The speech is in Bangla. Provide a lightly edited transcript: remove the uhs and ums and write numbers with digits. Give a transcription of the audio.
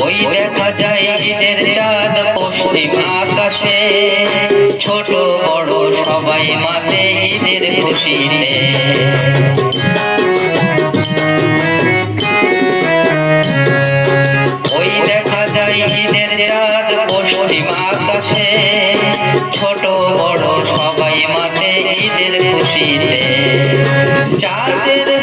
ওই দেখা যায় ঈদের চাঁদ পশ্চিম আকাশে, ছোট বড় সবাই মাতে ঈদের খুশিতে। ওই দেখা যায় ঈদের চাঁদ পশ্চিম আকাশে, ছোট বড় সবাই মাতে ঈদের খুশিতে। চাঁদের